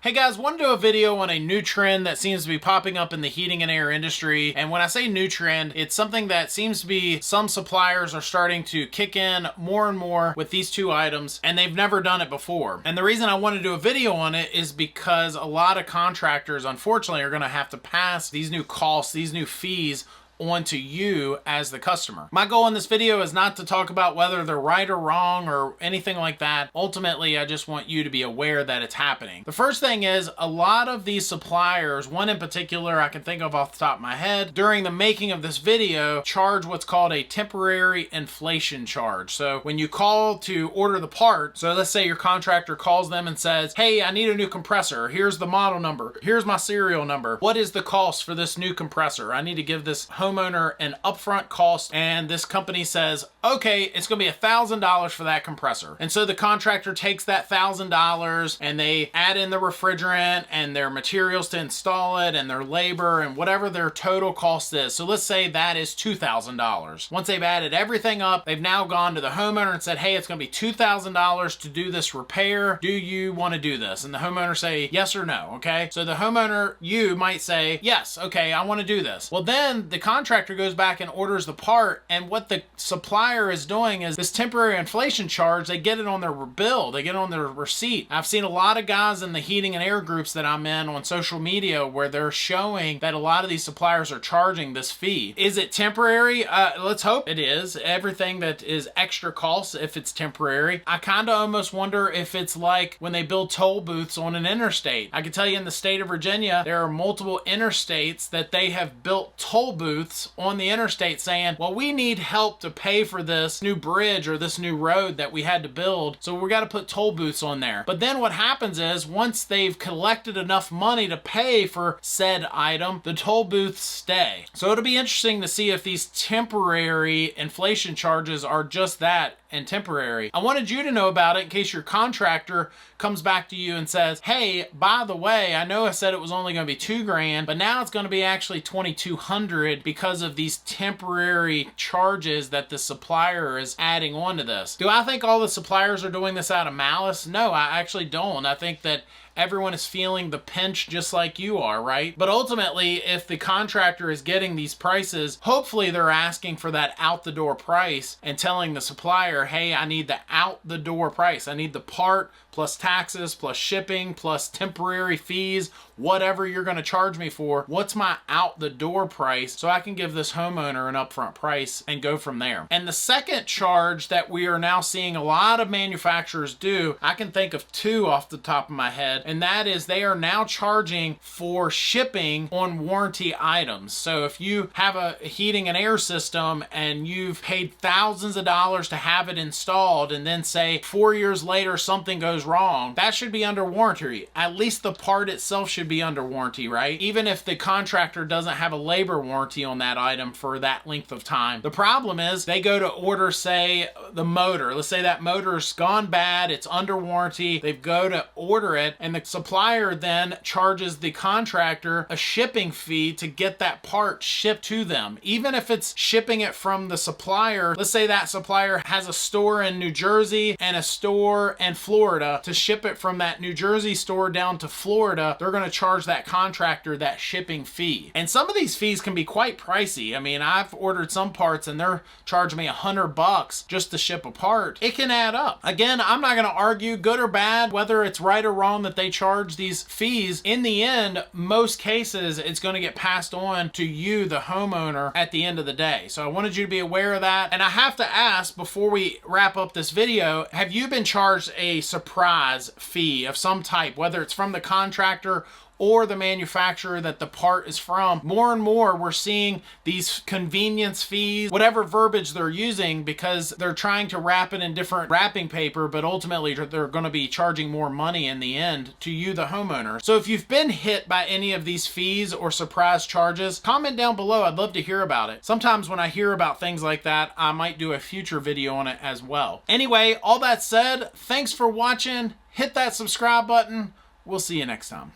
Hey guys, want to do a video on a new trend that seems to be popping up in the heating and air industry. And when I say new trend, it's something that seems to be some suppliers are starting to kick in more and more with these two items, and they've never done it before. And the reason I want to do a video on it is because a lot of contractors, unfortunately, are going to have to pass these new costs, these new fees onto you as the customer. My goal in this video is not to talk about whether they're right or wrong or anything like that. Ultimately, I just want you to be aware that it's happening. The first thing is a lot of these suppliers, one in particular I can think of off the top of my head, during the making of this video, charge what's called a temporary inflation charge. So when you call to order the part, so let's say your contractor calls them and says, hey, I need a new compressor. Here's the model number. Here's my serial number. What is the cost for this new compressor? I need to give this homeowner an upfront cost, and this company says, okay, it's going to be $1,000 for that compressor. And so the contractor takes that $1,000 and they add in the refrigerant and their materials to install it and their labor and whatever their total cost is. So let's say that is $2,000. Once they've added everything up, they've now gone to the homeowner and said, hey, it's going to be $2,000 to do this repair. Do you want to do this? And the homeowner say yes or no. Okay. So the homeowner, you might say, yes, okay, I want to do this. Well, then the contractor goes back and orders the part, and what the supplier is doing is this temporary inflation charge, they get it on their bill, they get it on their receipt. I've seen a lot of guys in the heating and air groups that I'm in on social media where they're showing that a lot of these suppliers are charging this fee. Is it temporary? Let's hope it is. Everything that is extra costs, if it's temporary. I kind of almost wonder if it's like when they build toll booths on an interstate. I can tell you in the state of Virginia, there are multiple interstates that they have built toll booths on the interstate saying, well, we need help to pay for this new bridge or this new road that we had to build, so we got to put toll booths on there. But then what happens is once they've collected enough money to pay for said item, the toll booths stay. So it'll be interesting to see if these temporary inflation charges are just that, and temporary. I wanted you to know about it in case your contractor comes back to you and says, hey, by the way, I know I said it was only going to be $2,000, but now it's going to be actually $2,200 because of these temporary charges that the supplier is adding onto this. Do I think all the suppliers are doing this out of malice? No, I actually don't. I think that everyone is feeling the pinch just like you are, right? But ultimately, if the contractor is getting these prices, hopefully they're asking for that out-the-door price and telling the supplier, hey, I need the out-the-door price. I need the part plus taxes plus shipping plus temporary fees, whatever you're going to charge me for. What's my out-the-door price so I can give this homeowner an upfront price and go from there? And the second charge that we are now seeing a lot of manufacturers do, I can think of two off the top of my head, and that is they are now charging for shipping on warranty items. So if you have a heating and air system and you've paid thousands of dollars to have it installed, and then say 4 years later something goes wrong, that should be under warranty. At least the part itself should be under warranty, right? Even if the contractor doesn't have a labor warranty on that item for that length of time. The problem is they go to order, say, the motor. Let's say that motor's gone bad, it's under warranty. They go to order it, and the supplier then charges the contractor a shipping fee to get that part shipped to them. Even if it's shipping it from the supplier, let's say that supplier has a store in New Jersey and a store in Florida. To ship it from that New Jersey store down to Florida, they're going to charge that contractor that shipping fee. And some of these fees can be quite pricey. I mean, I've ordered some parts and they're charging me $100 just to ship a part. It can add up. Again, I'm not going to argue good or bad, whether it's right or wrong that they charge these fees. In the end, most cases, it's going to get passed on to you, the homeowner, at the end of the day. So I wanted you to be aware of that. And I have to ask before we wrap up this video, have you been charged a surprise fee of some type, whether it's from the contractor or the manufacturer that the part is from? More and more we're seeing these convenience fees, whatever verbiage they're using, because they're trying to wrap it in different wrapping paper, but ultimately they're going to be charging more money in the end to you, the homeowner. So if you've been hit by any of these fees or surprise charges, comment down below. I'd love to hear about it. Sometimes when I hear about things like that, I might do a future video on it as well. Anyway, all that said, thanks for watching. Hit that subscribe button. We'll see you next time.